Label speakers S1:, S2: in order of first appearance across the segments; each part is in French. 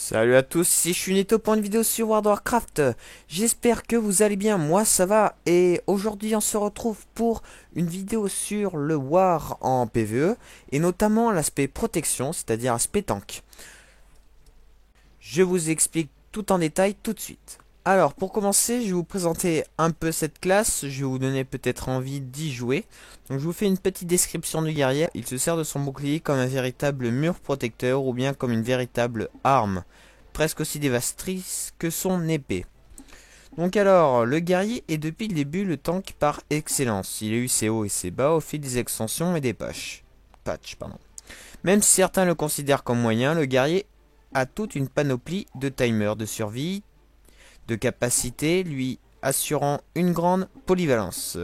S1: Salut à tous, ici je suis Neto pour une vidéo sur World of Warcraft. J'espère que vous allez bien, moi ça va. Et aujourd'hui on se retrouve pour une vidéo sur le War en PvE. Et notamment l'aspect protection, c'est-à-dire aspect tank. Je vous explique tout en détail tout de suite. Alors pour commencer, je vais vous présenter un peu cette classe. Je vais vous donner peut-être envie d'y jouer. Donc je vous fais une petite description du guerrier. Il se sert de son bouclier comme un véritable mur protecteur ou bien comme une véritable arme, presque aussi dévastatrice que son épée. Donc alors, le guerrier est depuis le début le tank par excellence. Il a eu ses hauts et ses bas au fil des extensions et des patchs. Même si certains le considèrent comme moyen, le guerrier a toute une panoplie de timers de survie, de capacités, lui assurant une grande polyvalence.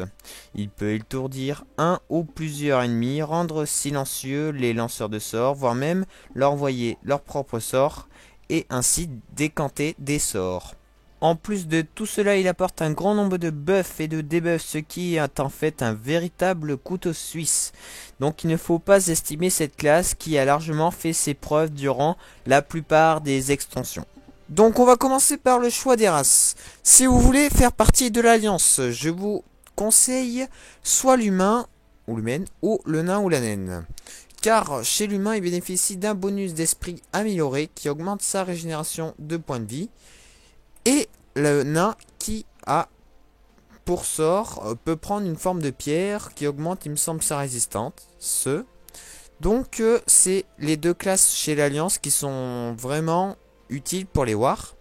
S1: Il peut étourdir un ou plusieurs ennemis, rendre silencieux les lanceurs de sorts, voire même leur envoyer leur propre sort et ainsi décanter des sorts. En plus de tout cela, il apporte un grand nombre de buffs et de debuffs, ce qui est en fait un véritable couteau suisse. Donc il ne faut pas estimer cette classe qui a largement fait ses preuves durant la plupart des extensions. Donc on va commencer par le choix des races. Si vous voulez faire partie de l'Alliance, je vous conseille soit l'humain ou l'humaine ou le nain ou la naine. Car chez l'humain, il bénéficie d'un bonus d'esprit amélioré qui augmente sa régénération de points de vie. Et le nain qui a pour sort peut prendre une forme de pierre qui augmente, il me semble, sa résistance. Donc c'est les deux classes chez l'Alliance qui sont vraiment utiles pour les wars.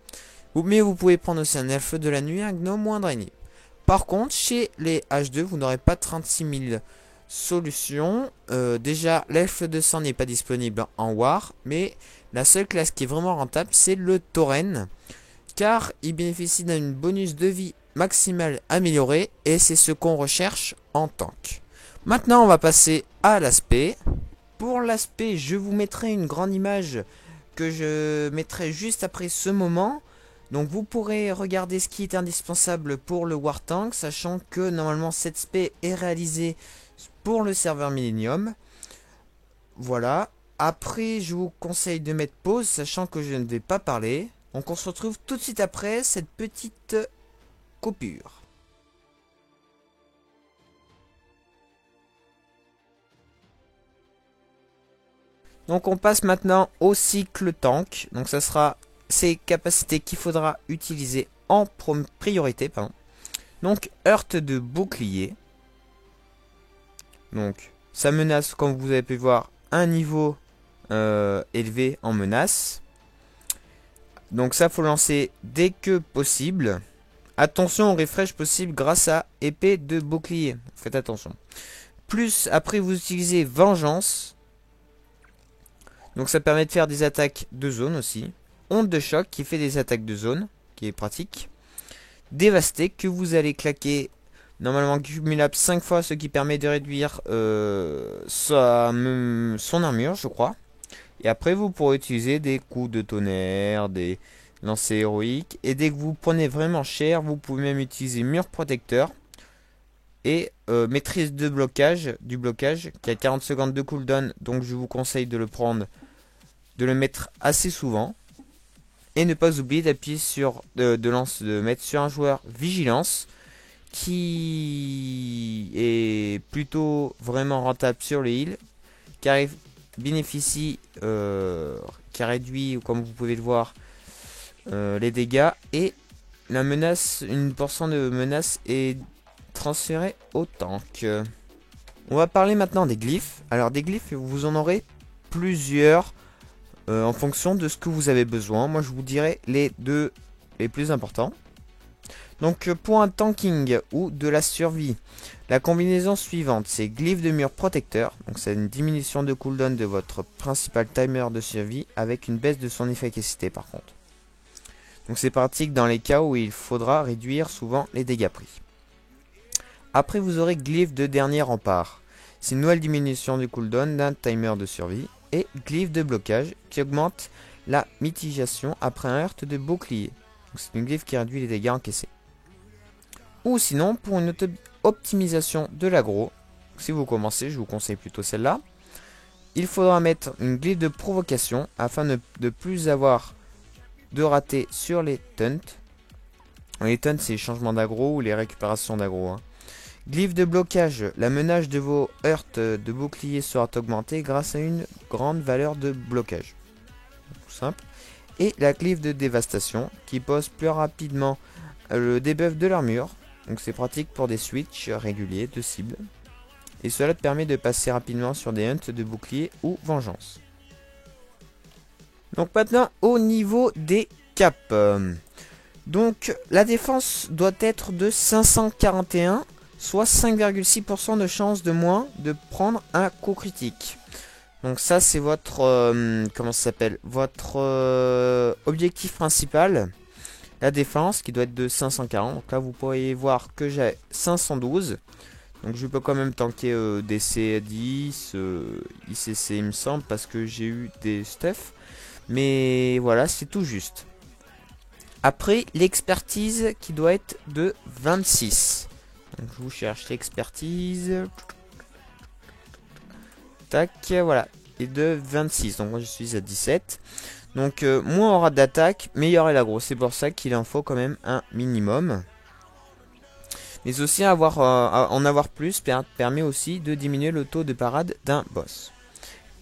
S1: Mais vous pouvez prendre aussi un elfe de la nuit, un gnome ou un draenei. Par contre, chez les H2, vous n'aurez pas 36 000 solutions. Déjà, l'elfe de sang n'est pas disponible en war, mais la seule classe qui est vraiment rentable, c'est le tauren, car il bénéficie d'un bonus de vie maximale amélioré, et c'est ce qu'on recherche en tank. Maintenant, on va passer à l'aspect. Pour l'aspect, je vous mettrai une grande image que je mettrai juste après ce moment. Donc vous pourrez regarder ce qui est indispensable pour le War Tank, sachant que normalement cet aspect est réalisé pour le serveur Millennium. Voilà. Après, je vous conseille de mettre pause, sachant que je ne vais pas parler. Donc on se retrouve tout de suite après cette petite coupure. Donc on passe maintenant au cycle tank. Donc ça sera ces capacités qu'il faudra utiliser en priorité. Donc heurte de bouclier. Donc ça menace, comme vous avez pu voir, un niveau élevé en menace. Donc ça faut lancer dès que possible. Attention au refresh possible grâce à épée de bouclier. Faites attention. Plus après vous utilisez vengeance. Donc ça permet de faire des attaques de zone aussi. Onde de choc qui fait des attaques de zone, qui est pratique. Dévasté que vous allez claquer normalement cumulable 5 fois, ce qui permet de réduire son armure, je crois. Et après vous pourrez utiliser des coups de tonnerre, des lancers héroïques. Et dès que vous prenez vraiment cher, vous pouvez même utiliser mur protecteur. Et maîtrise de blocage, du blocage, qui a 40 secondes de cooldown. Donc je vous conseille de le prendre, de le mettre assez souvent. Et ne pas oublier d'appuyer sur, de mettre sur un joueur vigilance, qui est plutôt vraiment rentable sur les heals, car il bénéficie, qui réduit, comme vous pouvez le voir, les dégâts, et la menace, une portion de menace est transférée au tank. On va parler maintenant des glyphes. Alors des glyphes, vous en aurez plusieurs en fonction de ce que vous avez besoin. Moi je vous dirais les deux les plus importants. Donc pour un tanking ou de la survie, la combinaison suivante, c'est glyphe de mur protecteur. Donc c'est une diminution de cooldown de votre principal timer de survie avec une baisse de son efficacité par contre. Donc c'est pratique dans les cas où il faudra réduire souvent les dégâts pris. Après vous aurez glyphe de dernier rempart. C'est une nouvelle diminution du cooldown d'un timer de survie. Et glyphe de blocage qui augmente la mitigation après un heurte de bouclier. C'est une glyphe qui réduit les dégâts encaissés. Ou sinon pour une optimisation de l'aggro, si vous commencez, je vous conseille plutôt celle-là. Il faudra mettre une glyphe de provocation afin de ne plus avoir de rater sur les taunts. Les taunts, c'est les changements d'aggro ou les récupérations d'aggro. Hein. Glyphe de blocage. La menace de vos heurts de bouclier sera augmentée grâce à une grande valeur de blocage. Tout simple. Et la glyphe de dévastation qui pose plus rapidement le debuff de l'armure. Donc c'est pratique pour des switches réguliers de cibles. Et cela te permet de passer rapidement sur des hunts de bouclier ou vengeance. Donc maintenant au niveau des caps. Donc la défense doit être de 541, soit 5,6% de chance de moins de prendre un coup critique. Donc ça c'est votre comment ça s'appelle, votre objectif principal. La défense qui doit être de 540. Donc là vous pourriez voir que j'ai 512. Donc je peux quand même tanker des C10, ICC il me semble, parce que j'ai eu des stuff. Mais voilà, c'est tout juste. Après, l'expertise qui doit être de 26. Donc je vous cherche l'expertise. Tac, voilà. Et de 26. Donc moi je suis à 17. Donc moins on aura d'attaque, meilleur est l'aggro. C'est pour ça qu'il en faut quand même un minimum. Mais aussi en avoir plus permet aussi de diminuer le taux de parade d'un boss.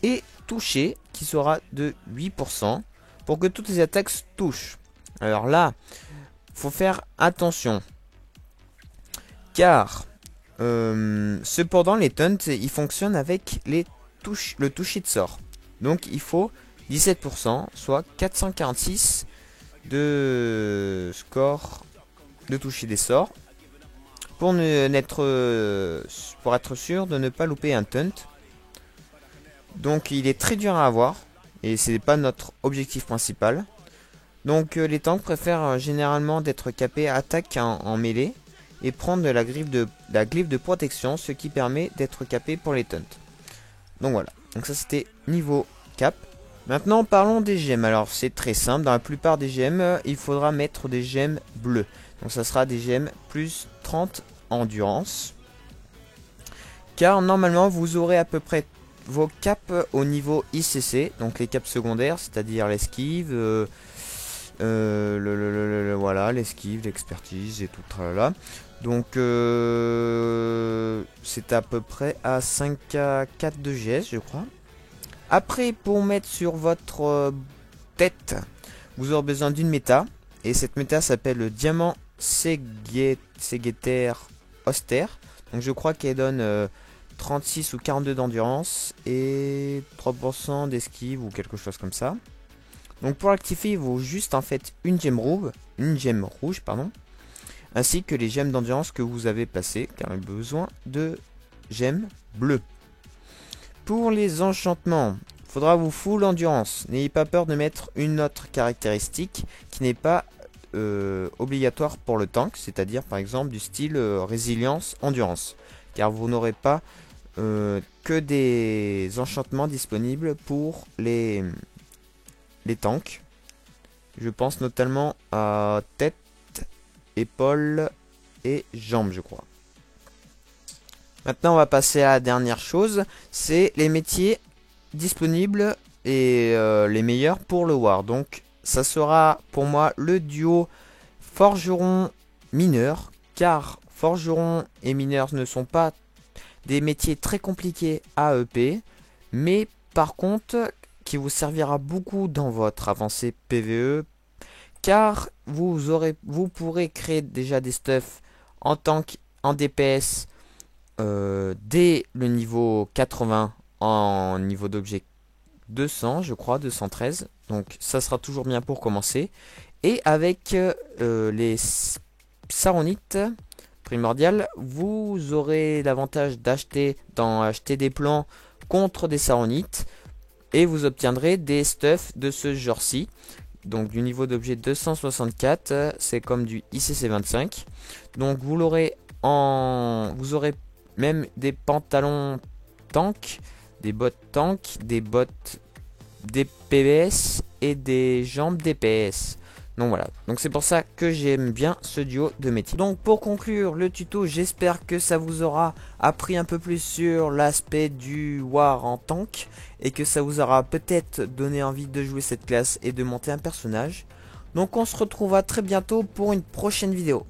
S1: Et toucher qui sera de 8% pour que toutes les attaques touchent. Alors là, faut faire attention. Car cependant les taunts ils fonctionnent avec le toucher de sort. Donc il faut 17%, soit 446 de score de toucher des sorts. Pour être sûr de ne pas louper un taunt. Donc il est très dur à avoir. Et c'est pas notre objectif principal. Donc les tanks préfèrent généralement d'être capés attaque en mêlée. Et prendre la glyphe de protection. Ce qui permet d'être capé pour les taunts. Donc voilà. Donc ça c'était niveau cap. Maintenant parlons des gemmes. Alors c'est très simple. Dans la plupart des gemmes il faudra mettre des gemmes bleues. Donc ça sera des gemmes plus 30 endurance. Car normalement vous aurez à peu près vos caps au niveau ICC. Donc les caps secondaires, c'est-à-dire l'esquive, voilà, l'esquive, l'expertise et tout là. Donc c'est à peu près à 5K4 de GS je crois. Après pour mettre sur votre tête, vous aurez besoin d'une méta. Et cette méta s'appelle le diamant Segeter austère. Donc je crois qu'elle donne 36 ou 42 d'endurance et 3% d'esquive ou quelque chose comme ça. Donc pour l'activer, il vaut juste en fait une gemme rouge, pardon, ainsi que les gemmes d'endurance que vous avez placées, car il y a besoin de gemmes bleues. Pour les enchantements, il faudra vous full endurance. N'ayez pas peur de mettre une autre caractéristique qui n'est pas obligatoire pour le tank, c'est-à-dire par exemple du style résilience endurance, car vous n'aurez pas que des enchantements disponibles pour les tanks. Je pense notamment à tête, épaules et jambes je crois. Maintenant on va passer à la dernière chose, c'est les métiers disponibles et les meilleurs pour le war. Donc ça sera pour moi le duo forgeron mineur, car forgeron et mineur ne sont pas des métiers très compliqués à EP, mais par contre qui vous servira beaucoup dans votre avancée PvE, car vous pourrez créer déjà des stuffs en tank, en DPS dès le niveau 80 en niveau d'objet 200 je crois, 213. Donc ça sera toujours bien pour commencer. Et avec les saronites primordiales, vous aurez l'avantage d'acheter des plans contre des saronites. Et vous obtiendrez des stuffs de ce genre-ci. Donc du niveau d'objet 264, c'est comme du ICC25. Donc vous aurez même des pantalons tank, des bottes tank, des bottes DPS et des jambes DPS. Donc voilà, donc c'est pour ça que j'aime bien ce duo de métiers. Donc pour conclure le tuto, j'espère que ça vous aura appris un peu plus sur l'aspect du war en tank et que ça vous aura peut-être donné envie de jouer cette classe et de monter un personnage. Donc on se retrouve à très bientôt pour une prochaine vidéo.